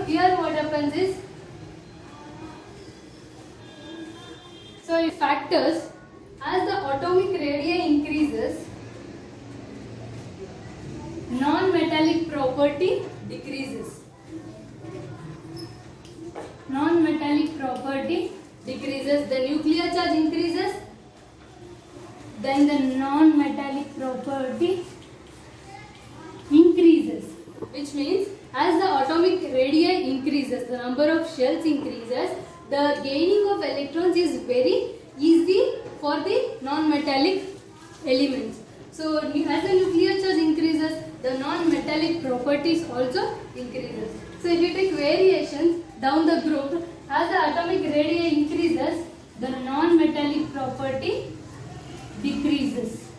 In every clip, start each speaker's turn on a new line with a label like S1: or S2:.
S1: here what happens is, so it factors as the atomic radii increases, non-metallic property decreases. Non-metallic property decreases, the nuclear charge increases, then the non-metallic property increases, which means as the atomic radii increases, the number of shells increases, the gaining of electrons is very easy for the non-metallic elements. So as the nuclear charge increases, the non-metallic properties also increases. So if you take variations down the group, as the atomic radii increases, the non-metallic property decreases.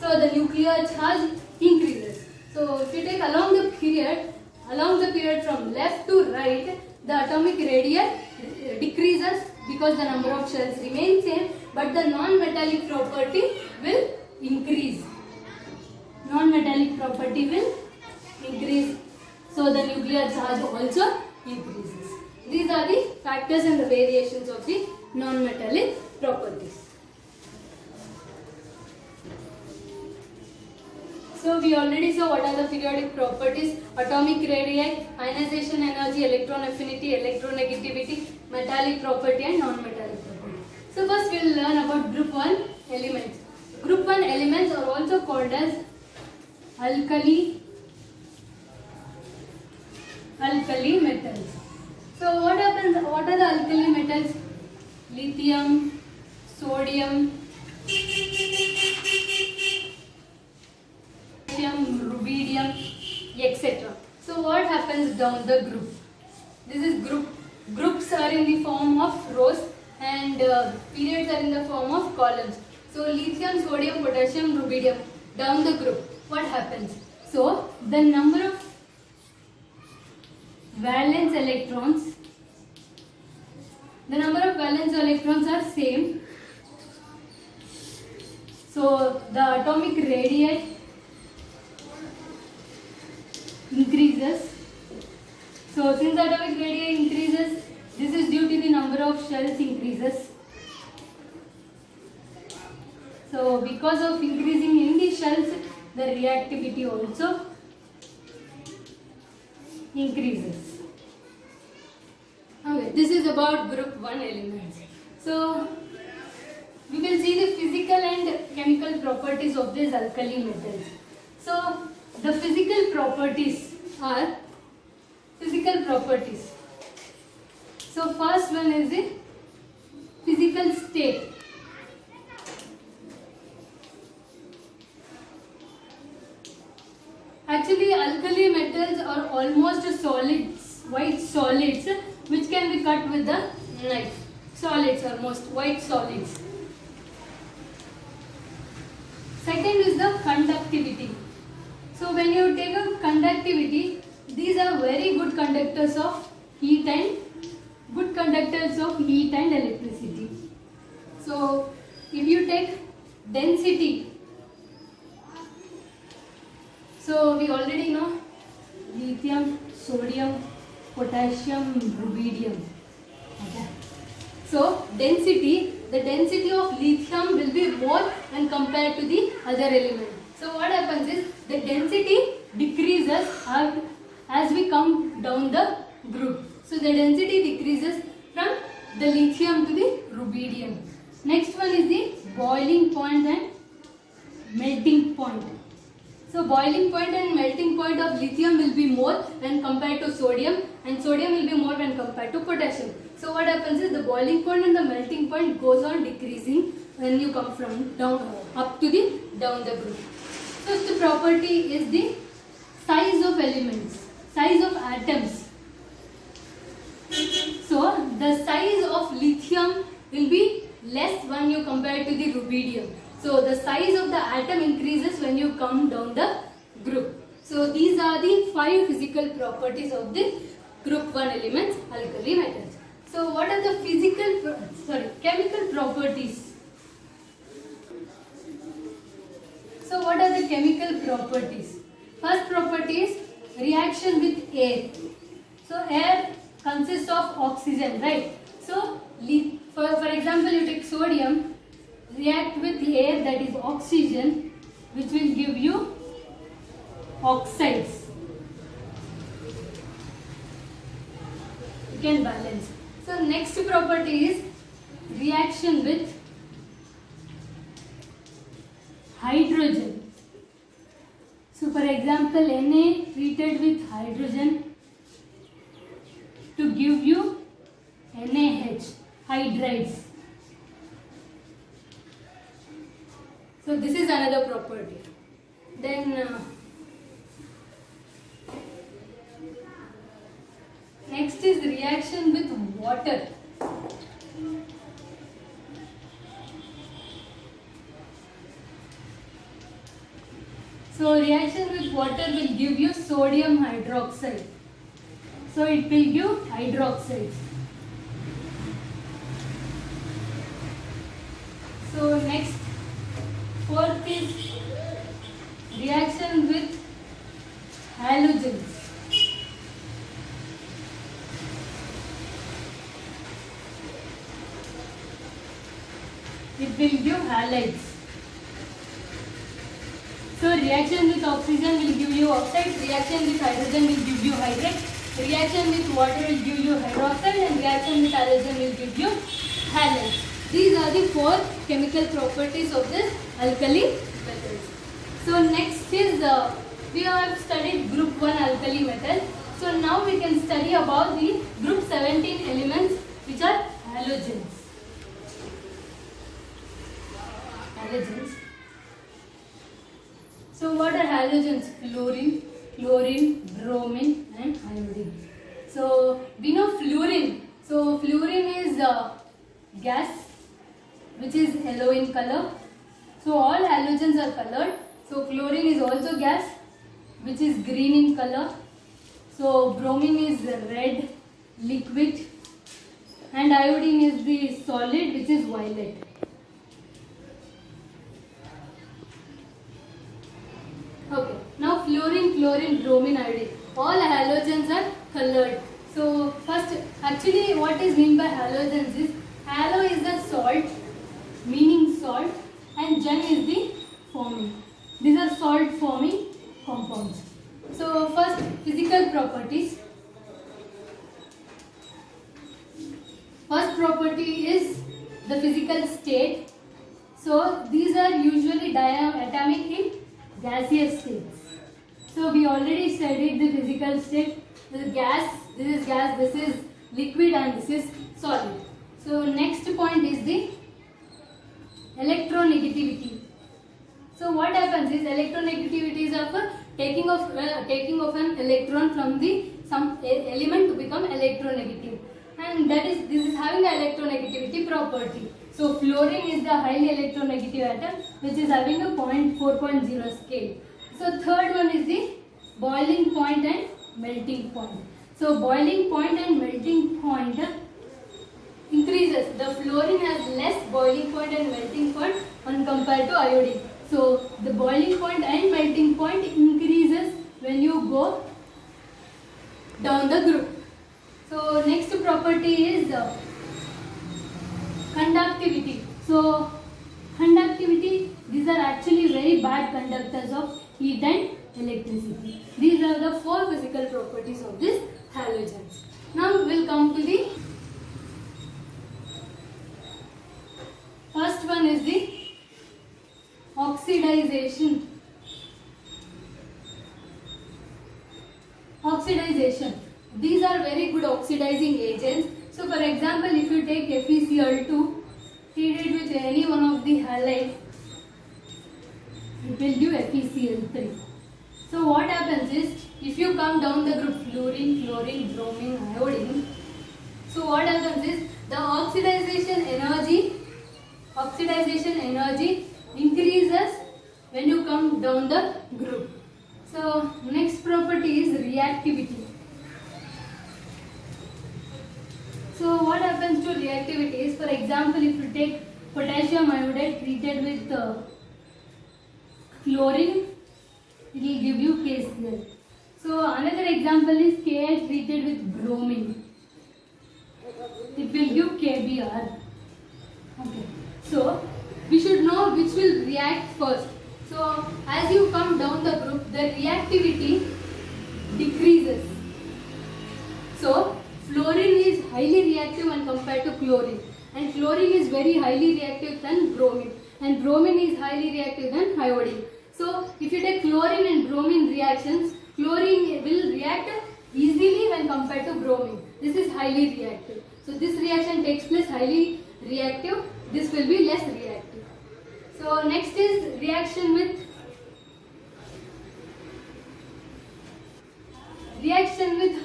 S1: So the nuclear charge increases. So if you take along the period from left to right, the atomic radii decreases because the number of shells remain same, but the non-metallic property will increase. Non-metallic property will increase. So the nuclear charge also increases. These are the factors and the variations of the non-metallic properties. So we already saw what are the periodic properties: atomic radii, ionization energy, electron affinity, electronegativity, metallic property and non-metallic property. So first we will learn about group 1 elements. Group 1 elements are also called as alkali metals. So what happens? What are the alkali metals? Lithium, sodium, rubidium, etc. So what happens down the group? This is group. Groups are in the form of rows and periods are in the form of columns. So lithium, sodium, potassium, rubidium down the group. What happens? So the number of valence electrons are same. So the atomic radii increases. So since the atomic radii increases, this is due to the number of shells increases. So because of increasing in the shells, the reactivity also increases. Okay, this is about group 1 elements. So we will see the physical and chemical properties of these alkali metals. So the physical properties are So first one is the physical state. Actually, alkali metals are almost solids, white solids, which can be cut with the knife. Solids, almost white solids. Second is the conductivity. So when you take a conductivity, these are very good conductors of heat and electricity. So if you take density, so we already know lithium, sodium, potassium, rubidium. Okay. So density, the density of lithium will be more when compared to the other element. So what happens is the density decreases as we come down the group. So the density decreases from the lithium to the rubidium. Next one is the boiling point and melting point. So boiling point and melting point of lithium will be more when compared to sodium, and sodium will be more when compared to potassium. So what happens is the boiling point and the melting point goes on decreasing when you come from down up to the down the group. Fifth property is the size of elements, size of atoms. So the size of lithium will be less when you compare to the rubidium. So the size of the atom increases when you come down the group. So these are the 5 physical properties of the group 1 elements, alkali metals. So what are the chemical properties? So what are the chemical properties? First property is reaction with air. So So air consists of oxygen, right? So for example, you take sodium, react with the air, that is oxygen, which will give you oxides. You can balance. So next property is reaction with hydrogen. So for example, Na treated with hydrogen to give you NaH, hydrides. So this is another property. Then next is reaction with water. So reaction with water will give you sodium hydroxide. So it will give hydroxides. So next, fourth is reaction with halogens. It will give halides. So reaction with oxygen will give you oxide, reaction with hydrogen will give you hydrate, reaction with water will give you hydroxide, and reaction with halogen will give you halides. These are the four chemical properties of this alkali metals. So next is we have studied group 1 alkali metal. So now we can study about the group 17 elements, which are halogens. Halogens. So what are halogens? Fluorine, chlorine, bromine and iodine. So we know fluorine. So fluorine is gas which is yellow in color. So all halogens are colored. So chlorine is also gas which is green in color. So bromine is red liquid and iodine is the solid which is violet. Okay, now fluorine, chlorine, bromine, iodine. All halogens are colored. So first, actually what is meant by halogens is, halo is the salt, meaning salt, and gen is the forming. These are salt forming compounds. So first, physical properties. First property is the physical state. So these are usually diatomic in gaseous states. So we already studied the physical state. This is gas, this is liquid, and this is solid. So next point is the electronegativity. So what happens is, electronegativity is of taking of an electron from the some element to become electronegative, and this is having the electronegativity property. So fluorine is the highly electronegative atom which is having a 4.0 scale. So third one is the boiling point and melting point. So boiling point and melting point increases. The fluorine has less boiling point and melting point when compared to iodine. So the boiling point and melting point increases when you go down the group. So next property is conductivity. So conductivity, these are actually very bad conductors of heat and electricity. These are the four physical properties of these halogens. Now we will come to the first one is the oxidization. Oxidization. These are very good oxidizing agents. So for example, if you take FeCl2, treated with any one of the halides, it will give FeCl3. So what happens is, if you come down the group fluorine, chlorine, bromine, iodine, so what happens is, the oxidization energy increases when you come down the group. So next property is reactivity. So what happens to reactivity is, for example, if you take potassium iodide treated with chlorine, it will give you KCl. So another example is Ka treated with bromine. maybe R. Okay. So we should know which will react first. So as you come down the group, the reactivity decreases. So fluorine is highly reactive when compared to chlorine, and chlorine is very highly reactive than bromine, and bromine is highly reactive than iodine. So if you take chlorine and bromine reactions, chlorine will react easily when compared to bromine. This is highly reactive. So this reaction takes place highly reactive. This will be less reactive. So next is reaction with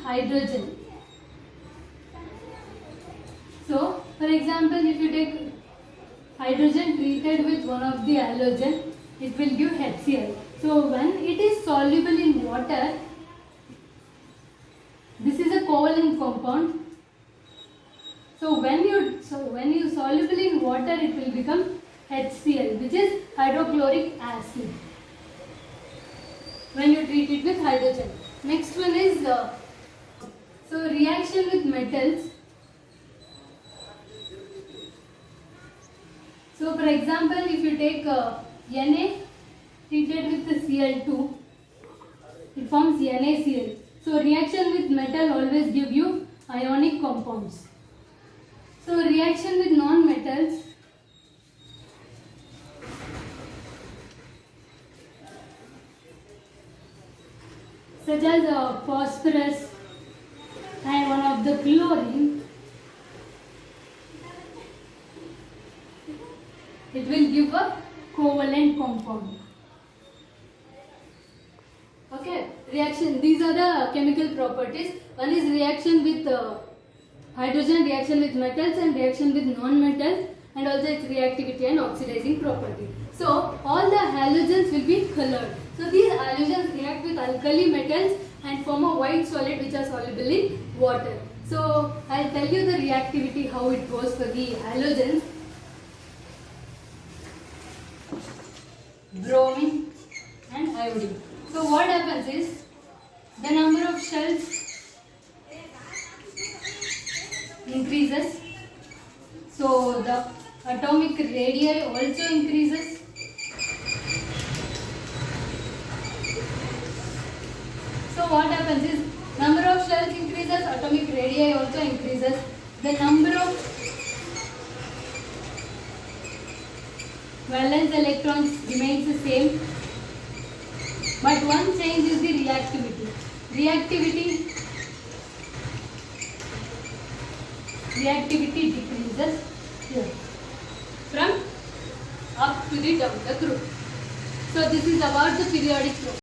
S1: hydrogen. So for example, if you take hydrogen treated with one of the halogen, it will give HCl. So when it is soluble in water, this is a covalent compound. So when you soluble in water, it will become HCl, which is hydrochloric acid, when you treat it with hydrogen. Next one is reaction with metals. So for example, if you take Na treated with the Cl2, it forms NaCl. So reaction with metal always give you ionic compounds. So reaction with non-metals, such as phosphorus and one of the chlorine, it will give a covalent compound. Okay, reaction. These are the chemical properties. One is reaction with hydrogen, reaction with metals, and reaction with non-metals, and also its reactivity and oxidizing property. So all the halogens will be colored. So these halogens react with alkali metals and form a white solid which are soluble in water. So I'll tell you the reactivity, how it goes for the halogens. Bromine and iodine. So what happens is, the number of shells increases, so the atomic radii also increases. So what happens is, number of shells increases, atomic radii also increases. The number of valence electrons remains the same, but one change is the reactivity. Reactivity decreases here from up to the down the group. So this is about the periodic process.